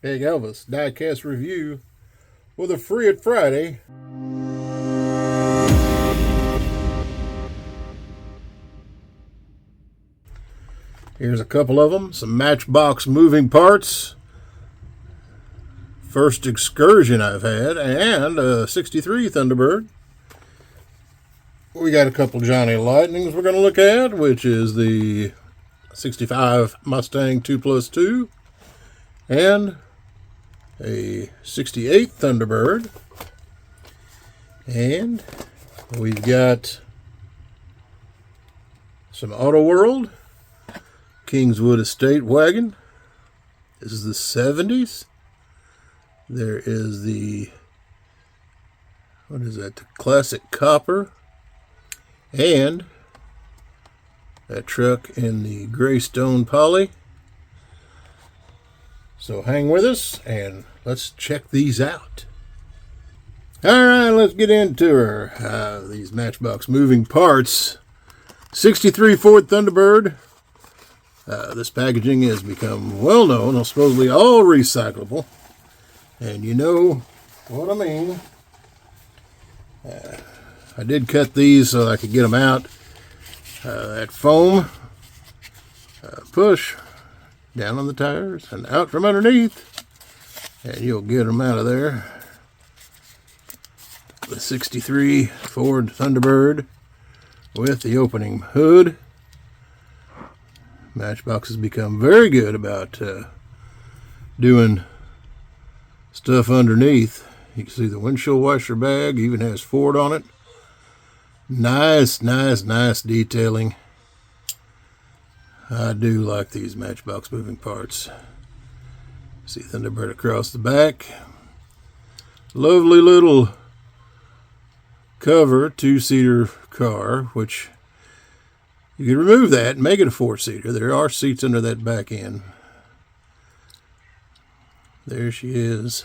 Big Elvis Diecast review with a Free It Friday. Here's a couple of them, some Matchbox moving parts. First excursion I've had, and a 63 Thunderbird. We got a couple Johnny Lightnings we're going to look at, which is the 65 Mustang 2+2 and a 68 Thunderbird. And we've got some Auto World Kingswood Estate wagon. This is the 70s. There is the, what is that, the Classic Copper. And that truck in the Greystone Poly. So hang with us and let's check these out. Alright, let's get into her. These Matchbox moving parts. 63 Ford Thunderbird. This packaging has become well known, supposedly all recyclable. And you know what I mean. I did cut these so I could get them out. That foam, push down on the tires and out from underneath, and you'll get them out of there. The 63 Ford Thunderbird with the opening hood. Matchbox has become very good about doing stuff underneath. You can see the windshield washer bag even has Ford on it. Nice detailing. I do like these Matchbox moving parts. See Thunderbird across the back. Lovely little cover, two-seater car, which you can remove that and make it a four-seater. There are seats under that back end. There she is.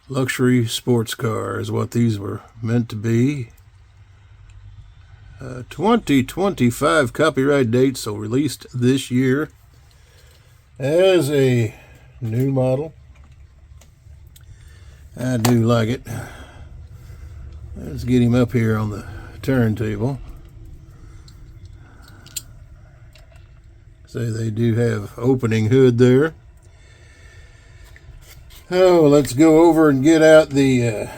Luxury sports car is what these were meant to be. 2025 copyright date, so released this year as a new model. I do like it. Let's get him up here on the turntable. So they do have opening hood there. Oh, let's go over and get out the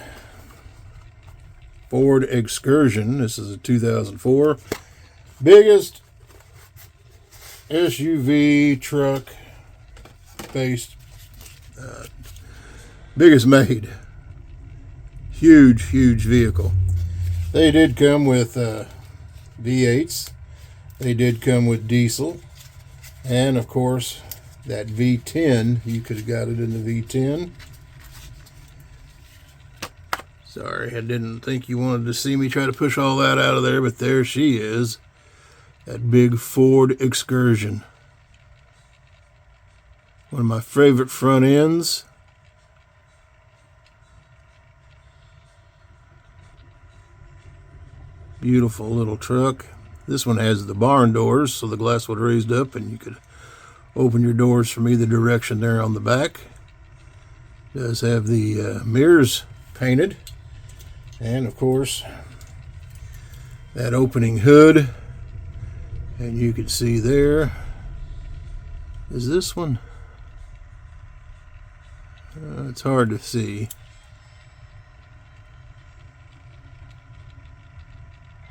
Ford Excursion. This is a 2004. Biggest SUV truck based, biggest made. Huge vehicle. They did come with V8s. They did come with diesel. And of course, that V10, you could have got it in the V10. Sorry, I didn't think you wanted to see me try to push all that out of there, but there she is. That big Ford Excursion. One of my favorite front ends. Beautiful little truck. This one has the barn doors, so the glass would raised up and you could open your doors from either direction there on the back. It does have the mirrors painted. And of course, that opening hood. And you can see there. Is this one? It's hard to see.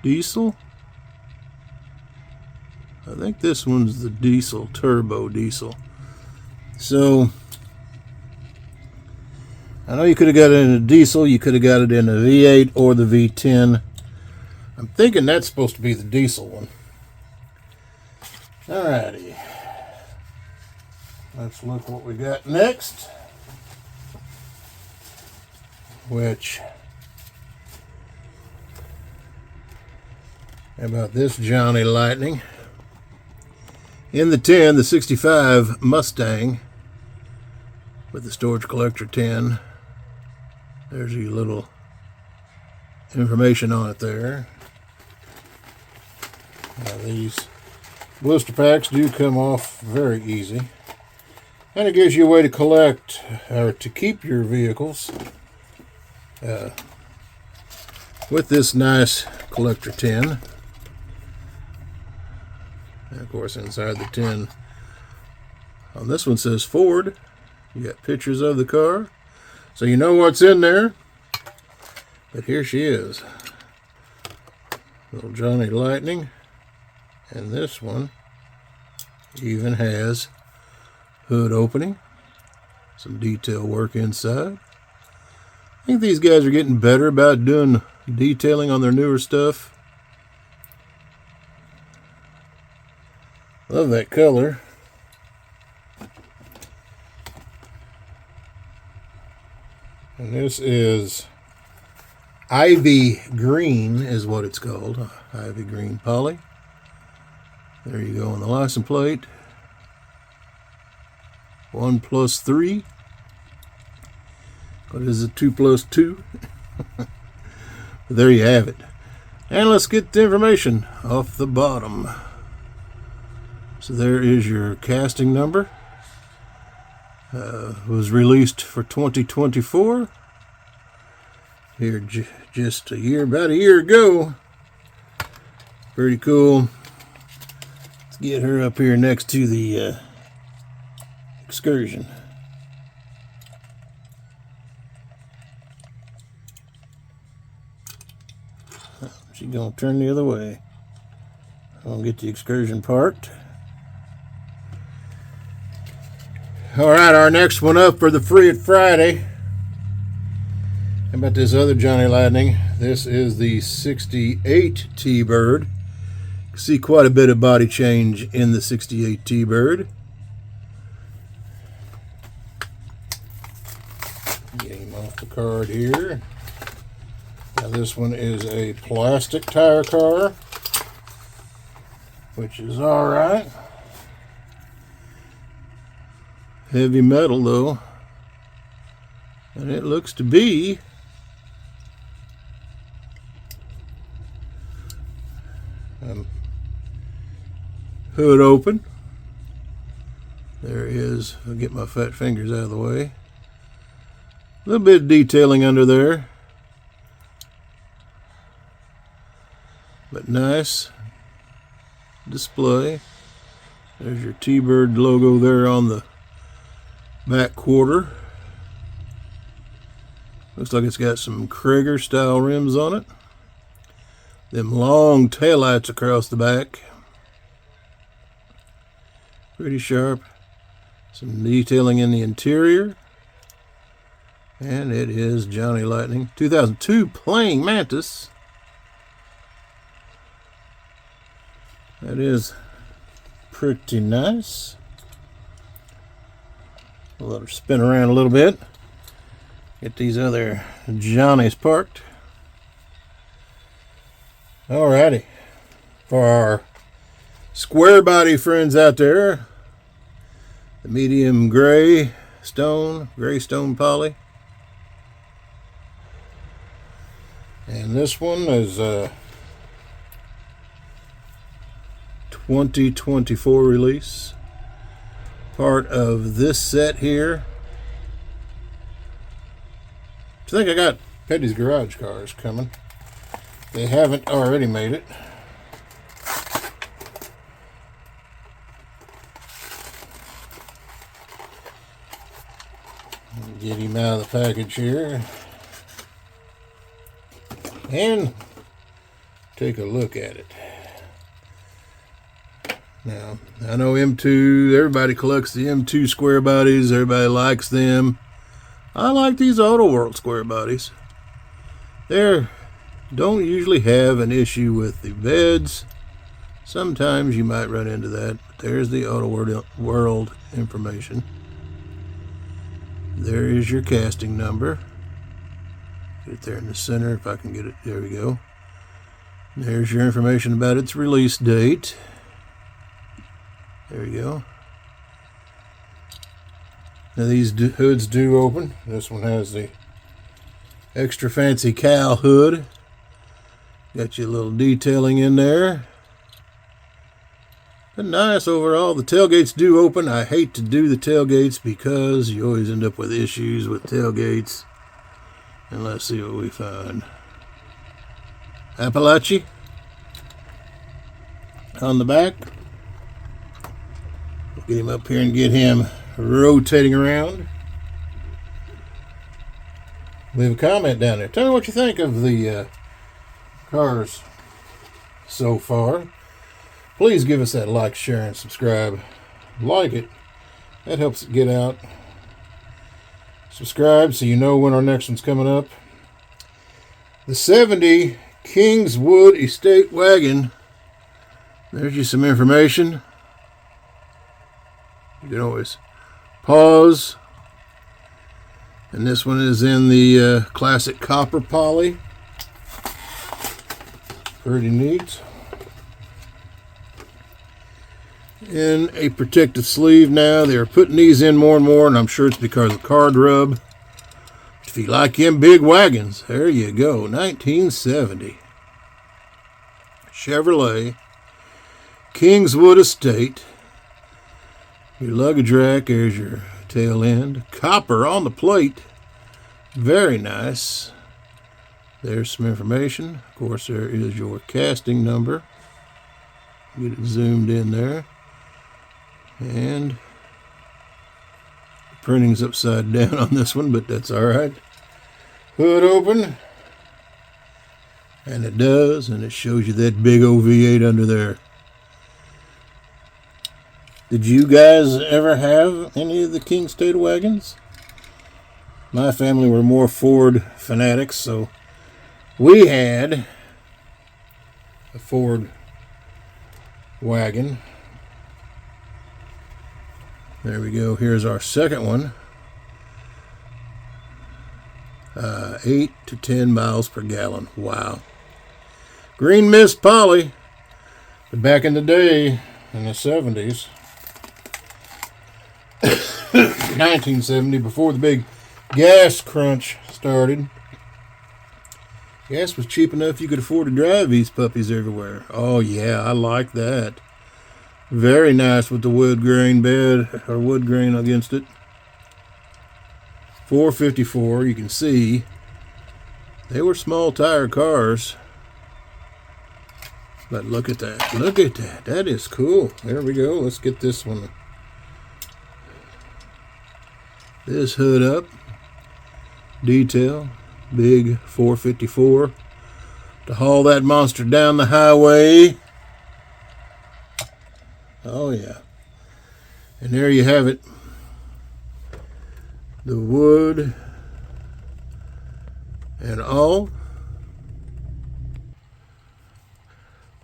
Diesel? I think this one's the diesel, turbo diesel. So, I know you could have got it in a diesel, you could have got it in a V8 or the V10. I'm thinking that's supposed to be the diesel one. Alrighty. Let's look what we got next. Which, how about this Johnny Lightning? In the 10, the 65 Mustang with the storage collector 10. There's your little information on it there. Now these blister packs do come off very easy. And it gives you a way to collect or to keep your vehicles with this nice collector tin. And of course, inside the tin, on this one says Ford. You got pictures of the car, so you know what's in there. But here she is, little Johnny Lightning. And this one even has hood opening, some detail work inside. I think these guys are getting better about doing detailing on their newer stuff. Love that color. And this is Ivy Green is what it's called. Ivy Green Poly. There you go on the license plate. 1+3. What is it? 2+2? There you have it. And let's get the information off the bottom. So there is your casting number. Was released for 2024. Here just about a year ago. Pretty cool. Let's get her up here next to the Excursion. She's gonna turn the other way. I'll get the Excursion parked. Alright, our next one up for the Free It Friday. How about this other Johnny Lightning? This is the 68 T-Bird. You can see quite a bit of body change in the 68 T-Bird. Get him off the card here. Now this one is a plastic tire car, which is alright. Heavy metal though, and it looks to be hood open. There he is. I'll get my fat fingers out of the way. A little bit of detailing under there, but nice display. There's your T-Bird logo there on the back quarter. Looks like it's got some Krieger style rims on it. Them long taillights across the back. Pretty sharp. Some detailing in the interior. And it is Johnny Lightning. 2002 Playing Mantis. That is pretty nice. We'll let her spin around a little bit. Get these other Johnnies parked. Alrighty. For our square body friends out there, the medium gray stone poly. And this one is 2024 release. Part of this set here. I think I got Petty's Garage Cars coming. They haven't already made it. Get him out of the package here. And take a look at it. Now, I know M2, everybody collects the M2 square bodies. Everybody likes them. I like these Auto World square bodies. They don't usually have an issue with the beds. Sometimes you might run into that. But there's the Auto World information. There is your casting number. Get it there in the center if I can get it. There we go. There's your information about its release date. There we go. Now these hoods do open. This one has the extra fancy cow hood. Got your little detailing in there. But nice overall. The tailgates do open. I hate to do the tailgates because you always end up with issues with tailgates. And let's see what we find. Appalachia on the back. We'll get him up here and get him rotating around. Leave a comment down there. Tell me what you think of the cars so far. Please give us that like, share, and subscribe. Like it. That helps it get out. Subscribe so you know when our next one's coming up. The 70 Kingswood Estate Wagon. There's you some information. You can always pause. And this one is in the classic copper poly. Pretty neat. In a protective sleeve now. They're putting these in more and more, and I'm sure it's because of card rub. If you like them big wagons, there you go. 1970. Chevrolet. Kingswood Estate. Your luggage rack, there's your tail end. Copper on the plate. Very nice. There's some information. Of course, there is your casting number. Get it zoomed in there. And the printing's upside down on this one, but that's alright. Hood open. And it does, and it shows you that big old V8 under there. Did you guys ever have any of the King State wagons? My family were more Ford fanatics, so we had a Ford wagon. There we go. Here's our second one. 8 to 10 miles per gallon. Wow. Green mist poly. But back in the day, in the 70s, 1970, before the big gas crunch started, gas was cheap enough you could afford to drive these puppies everywhere. Oh yeah, I like that. Very nice with the wood grain bed, or wood grain against it. 454, you can see they were small tire cars. But look at that. Look at that. That is cool. There we go. Let's get this one. This hood up. Detail. Big 454. To haul that monster down the highway. Oh yeah. And there you have it. The wood and all.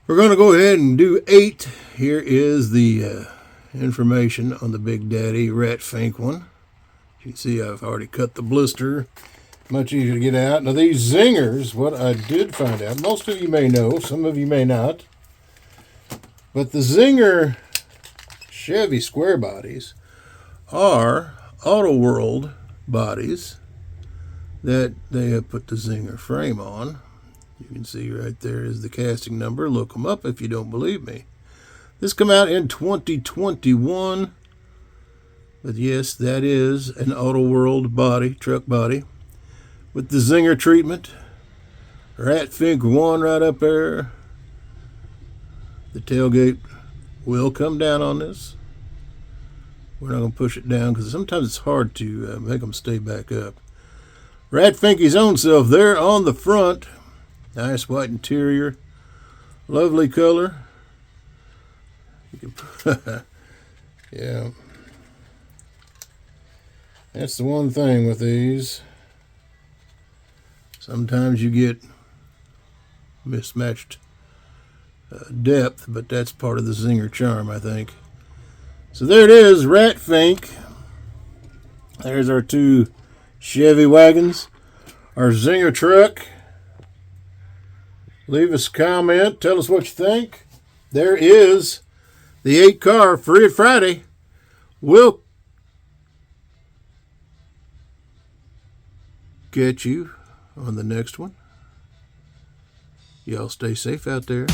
We're going to go ahead and do 8. Here is the information on the Big Daddy Rat Fink one. You can see I've already cut the blister. Much easier to get out. Now these zingers, what I did find out, most of you may know, some of you may not, but the zinger Chevy square bodies are Auto World bodies that they have put the zinger frame on. You can see right there is the casting number. Look them up if you don't believe me. This came out in 2021. But yes, that is an Auto World body, truck body, with the zinger treatment. Rat Fink 1 right up there. The tailgate will come down on this. We're not going to push it down because sometimes it's hard to make them stay back up. Rat Finky's own self there on the front. Nice white interior. Lovely color. You can yeah. That's the one thing with these. Sometimes you get mismatched depth, but that's part of the zinger charm, I think. So there it is, Rat Fink. There's our 2 Chevy wagons. Our zinger truck. Leave us a comment. Tell us what you think. There is the 8 car Free Friday. We'll catch you on the next one. Y'all stay safe out there.